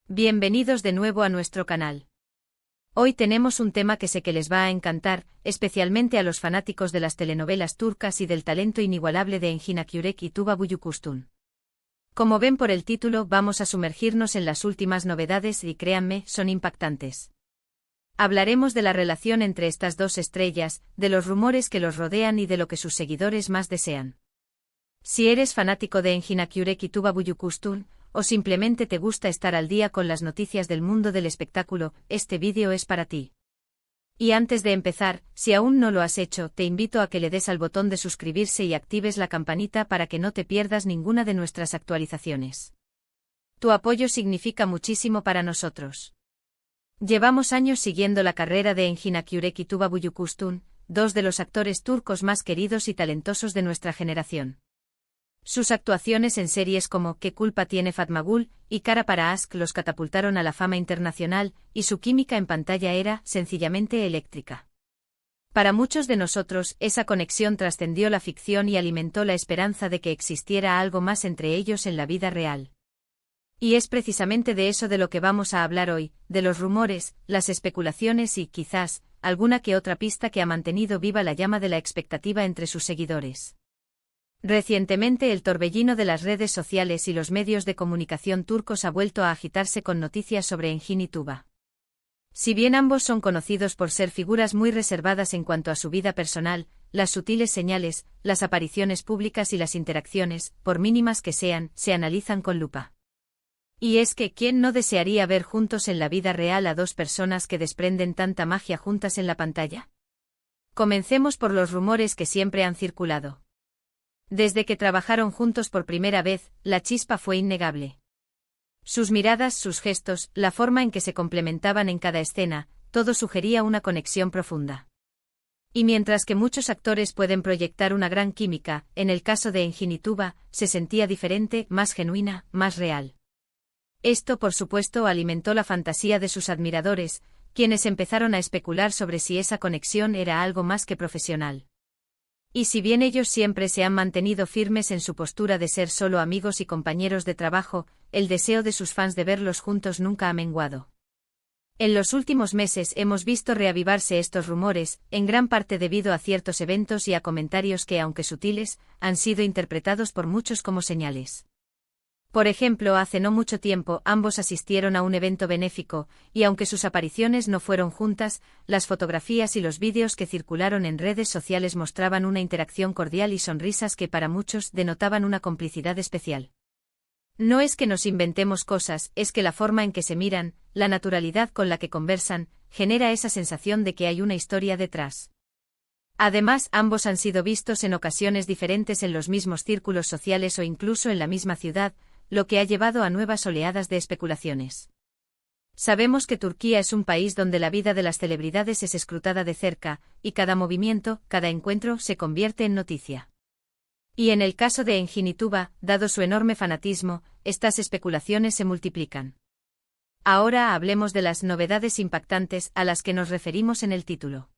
Bienvenidos de nuevo a nuestro canal. Hoy tenemos un tema que sé que les va a encantar, especialmente a los fanáticos de las telenovelas turcas y del talento inigualable de Engin Akyürek y Tuba Büyüküstün. Como ven por el título, vamos a sumergirnos en las últimas novedades y créanme, son impactantes. Hablaremos de la relación entre estas dos estrellas, de los rumores que los rodean y de lo que sus seguidores más desean. Si eres fanático de Engin Akyürek y Tuba Büyüküstün, o simplemente te gusta estar al día con las noticias del mundo del espectáculo, este vídeo es para ti. Y antes de empezar, si aún no lo has hecho, te invito a que le des al botón de suscribirse y actives la campanita para que no te pierdas ninguna de nuestras actualizaciones. Tu apoyo significa muchísimo para nosotros. Llevamos años siguiendo la carrera de Engin Akyürek y Tuba Büyüküstün, dos de los actores turcos más queridos y talentosos de nuestra generación. Sus actuaciones en series como ¿Qué culpa tiene Fatma Gül? Y Kara para Aşk los catapultaron a la fama internacional, y su química en pantalla era, sencillamente, eléctrica. Para muchos de nosotros, esa conexión trascendió la ficción y alimentó la esperanza de que existiera algo más entre ellos en la vida real. Y es precisamente de eso de lo que vamos a hablar hoy, de los rumores, las especulaciones y, quizás, alguna que otra pista que ha mantenido viva la llama de la expectativa entre sus seguidores. Recientemente el torbellino de las redes sociales y los medios de comunicación turcos ha vuelto a agitarse con noticias sobre Engin y Tuba. Si bien ambos son conocidos por ser figuras muy reservadas en cuanto a su vida personal, las sutiles señales, las apariciones públicas y las interacciones, por mínimas que sean, se analizan con lupa. Y es que, ¿quién no desearía ver juntos en la vida real a dos personas que desprenden tanta magia juntas en la pantalla? Comencemos por los rumores que siempre han circulado. Desde que trabajaron juntos por primera vez, la chispa fue innegable. Sus miradas, sus gestos, la forma en que se complementaban en cada escena, todo sugería una conexión profunda. Y mientras que muchos actores pueden proyectar una gran química, en el caso de Engin y Tuba, se sentía diferente, más genuina, más real. Esto, por supuesto, alimentó la fantasía de sus admiradores, quienes empezaron a especular sobre si esa conexión era algo más que profesional. Y si bien ellos siempre se han mantenido firmes en su postura de ser solo amigos y compañeros de trabajo, el deseo de sus fans de verlos juntos nunca ha menguado. En los últimos meses hemos visto reavivarse estos rumores, en gran parte debido a ciertos eventos y a comentarios que, aunque sutiles, han sido interpretados por muchos como señales. Por ejemplo, hace no mucho tiempo ambos asistieron a un evento benéfico, y aunque sus apariciones no fueron juntas, las fotografías y los vídeos que circularon en redes sociales mostraban una interacción cordial y sonrisas que para muchos denotaban una complicidad especial. No es que nos inventemos cosas, es que la forma en que se miran, la naturalidad con la que conversan, genera esa sensación de que hay una historia detrás. Además, ambos han sido vistos en ocasiones diferentes en los mismos círculos sociales o incluso en la misma ciudad, lo que ha llevado a nuevas oleadas de especulaciones. Sabemos que Turquía es un país donde la vida de las celebridades es escrutada de cerca, y cada movimiento, cada encuentro, se convierte en noticia. Y en el caso de Engin y Tuba, dado su enorme fanatismo, estas especulaciones se multiplican. Ahora hablemos de las novedades impactantes a las que nos referimos en el título.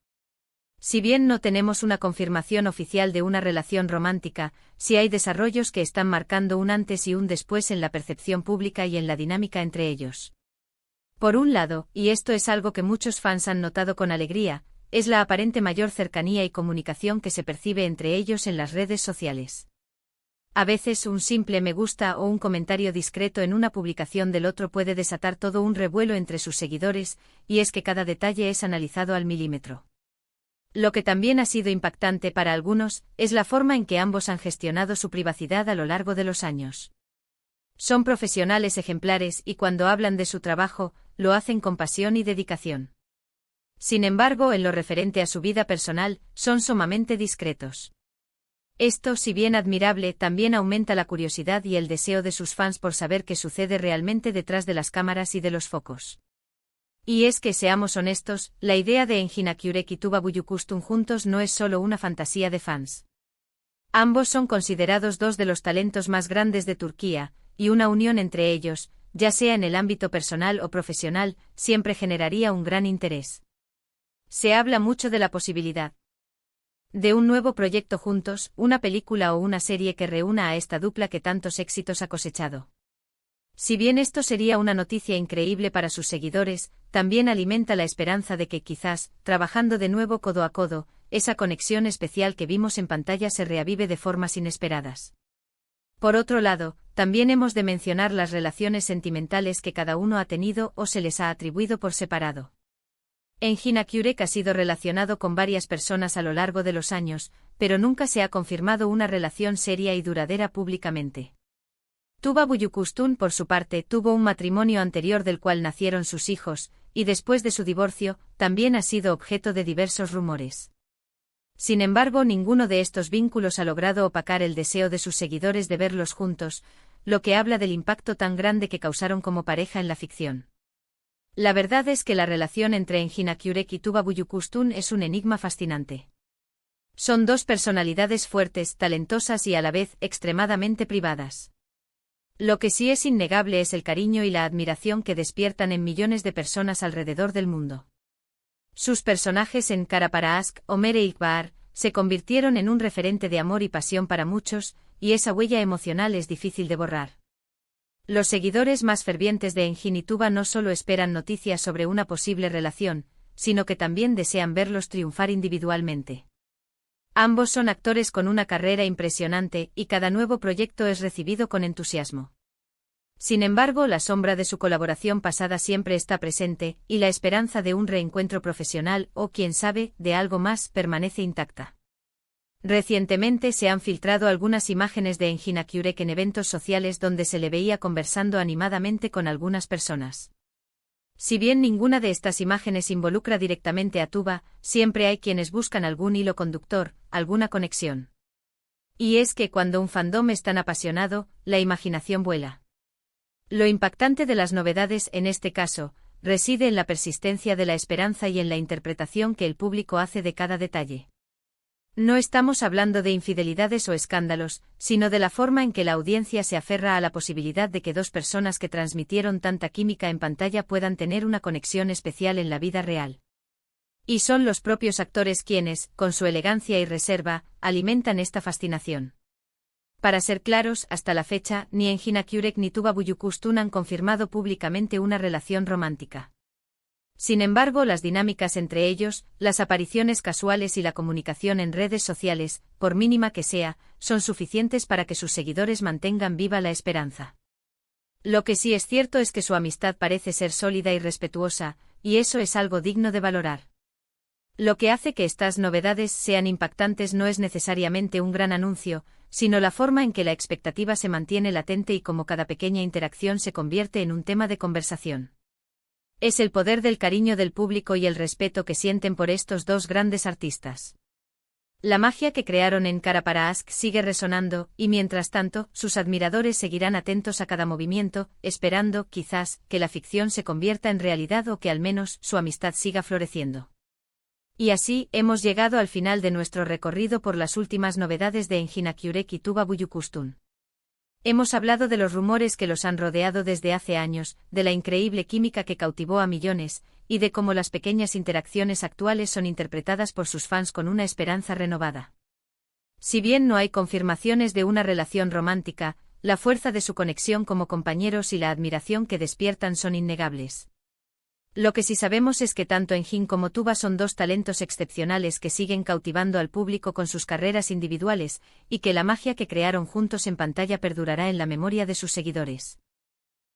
Si bien no tenemos una confirmación oficial de una relación romántica, sí hay desarrollos que están marcando un antes y un después en la percepción pública y en la dinámica entre ellos. Por un lado, y esto es algo que muchos fans han notado con alegría, es la aparente mayor cercanía y comunicación que se percibe entre ellos en las redes sociales. A veces un simple me gusta o un comentario discreto en una publicación del otro puede desatar todo un revuelo entre sus seguidores, y es que cada detalle es analizado al milímetro. Lo que también ha sido impactante para algunos, es la forma en que ambos han gestionado su privacidad a lo largo de los años. Son profesionales ejemplares y cuando hablan de su trabajo, lo hacen con pasión y dedicación. Sin embargo, en lo referente a su vida personal, son sumamente discretos. Esto, si bien admirable, también aumenta la curiosidad y el deseo de sus fans por saber qué sucede realmente detrás de las cámaras y de los focos. Y es que, seamos honestos, la idea de Engin Akyürek y Tuba Büyüküstün juntos no es solo una fantasía de fans. Ambos son considerados dos de los talentos más grandes de Turquía, y una unión entre ellos, ya sea en el ámbito personal o profesional, siempre generaría un gran interés. Se habla mucho de la posibilidad de un nuevo proyecto juntos, una película o una serie que reúna a esta dupla que tantos éxitos ha cosechado. Si bien esto sería una noticia increíble para sus seguidores, también alimenta la esperanza de que quizás, trabajando de nuevo codo a codo, esa conexión especial que vimos en pantalla se reavive de formas inesperadas. Por otro lado, también hemos de mencionar las relaciones sentimentales que cada uno ha tenido o se les ha atribuido por separado. Engin Akyurek ha sido relacionado con varias personas a lo largo de los años, pero nunca se ha confirmado una relación seria y duradera públicamente. Tuba Büyüküstün, por su parte, tuvo un matrimonio anterior del cual nacieron sus hijos, y después de su divorcio, también ha sido objeto de diversos rumores. Sin embargo, ninguno de estos vínculos ha logrado opacar el deseo de sus seguidores de verlos juntos, lo que habla del impacto tan grande que causaron como pareja en la ficción. La verdad es que la relación entre Engin Akyurek y Tuba Büyüküstün es un enigma fascinante. Son dos personalidades fuertes, talentosas y a la vez extremadamente privadas. Lo que sí es innegable es el cariño y la admiración que despiertan en millones de personas alrededor del mundo. Sus personajes en Kara para Aşk o Mere ilk bahar se convirtieron en un referente de amor y pasión para muchos, y esa huella emocional es difícil de borrar. Los seguidores más fervientes de Engin y Tuba no solo esperan noticias sobre una posible relación, sino que también desean verlos triunfar individualmente. Ambos son actores con una carrera impresionante y cada nuevo proyecto es recibido con entusiasmo. Sin embargo, la sombra de su colaboración pasada siempre está presente, y la esperanza de un reencuentro profesional o, quién sabe, de algo más, permanece intacta. Recientemente se han filtrado algunas imágenes de Engin Akyurek en eventos sociales donde se le veía conversando animadamente con algunas personas. Si bien ninguna de estas imágenes involucra directamente a Tuba, siempre hay quienes buscan algún hilo conductor, alguna conexión. Y es que cuando un fandom es tan apasionado, la imaginación vuela. Lo impactante de las novedades en este caso, reside en la persistencia de la esperanza y en la interpretación que el público hace de cada detalle. No estamos hablando de infidelidades o escándalos, sino de la forma en que la audiencia se aferra a la posibilidad de que dos personas que transmitieron tanta química en pantalla puedan tener una conexión especial en la vida real. Y son los propios actores quienes, con su elegancia y reserva, alimentan esta fascinación. Para ser claros, hasta la fecha, ni Engin Akyurek ni Tuba Büyüküstün han confirmado públicamente una relación romántica. Sin embargo, las dinámicas entre ellos, las apariciones casuales y la comunicación en redes sociales, por mínima que sea, son suficientes para que sus seguidores mantengan viva la esperanza. Lo que sí es cierto es que su amistad parece ser sólida y respetuosa, y eso es algo digno de valorar. Lo que hace que estas novedades sean impactantes no es necesariamente un gran anuncio, sino la forma en que la expectativa se mantiene latente y cómo cada pequeña interacción se convierte en un tema de conversación. Es el poder del cariño del público y el respeto que sienten por estos dos grandes artistas. La magia que crearon en Kara para Aşk sigue resonando, y mientras tanto, sus admiradores seguirán atentos a cada movimiento, esperando, quizás, que la ficción se convierta en realidad o que al menos su amistad siga floreciendo. Y así, hemos llegado al final de nuestro recorrido por las últimas novedades de Engin Akyurek y Tuba Büyüküstün. Hemos hablado de los rumores que los han rodeado desde hace años, de la increíble química que cautivó a millones, y de cómo las pequeñas interacciones actuales son interpretadas por sus fans con una esperanza renovada. Si bien no hay confirmaciones de una relación romántica, la fuerza de su conexión como compañeros y la admiración que despiertan son innegables. Lo que sí sabemos es que tanto Engin como Tuba son dos talentos excepcionales que siguen cautivando al público con sus carreras individuales, y que la magia que crearon juntos en pantalla perdurará en la memoria de sus seguidores.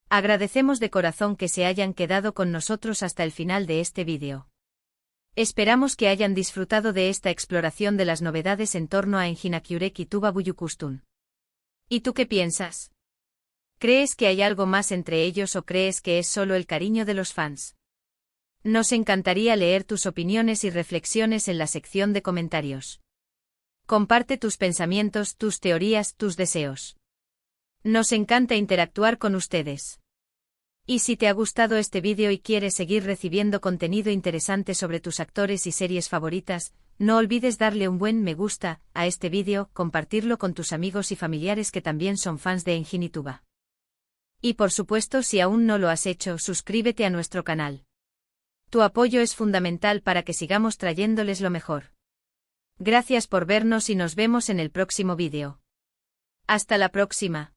Agradecemos de corazón que se hayan quedado con nosotros hasta el final de este vídeo. Esperamos que hayan disfrutado de esta exploración de las novedades en torno a Engin Akyurek y Tuba Büyüküstün. ¿Y tú qué piensas? ¿Crees que hay algo más entre ellos o crees que es solo el cariño de los fans? Nos encantaría leer tus opiniones y reflexiones en la sección de comentarios. Comparte tus pensamientos, tus teorías, tus deseos. Nos encanta interactuar con ustedes. Y si te ha gustado este vídeo y quieres seguir recibiendo contenido interesante sobre tus actores y series favoritas, no olvides darle un buen me gusta a este vídeo, compartirlo con tus amigos y familiares que también son fans de Engin y Tuba. Y por supuesto, si aún no lo has hecho, suscríbete a nuestro canal. Tu apoyo es fundamental para que sigamos trayéndoles lo mejor. Gracias por vernos y nos vemos en el próximo vídeo. Hasta la próxima.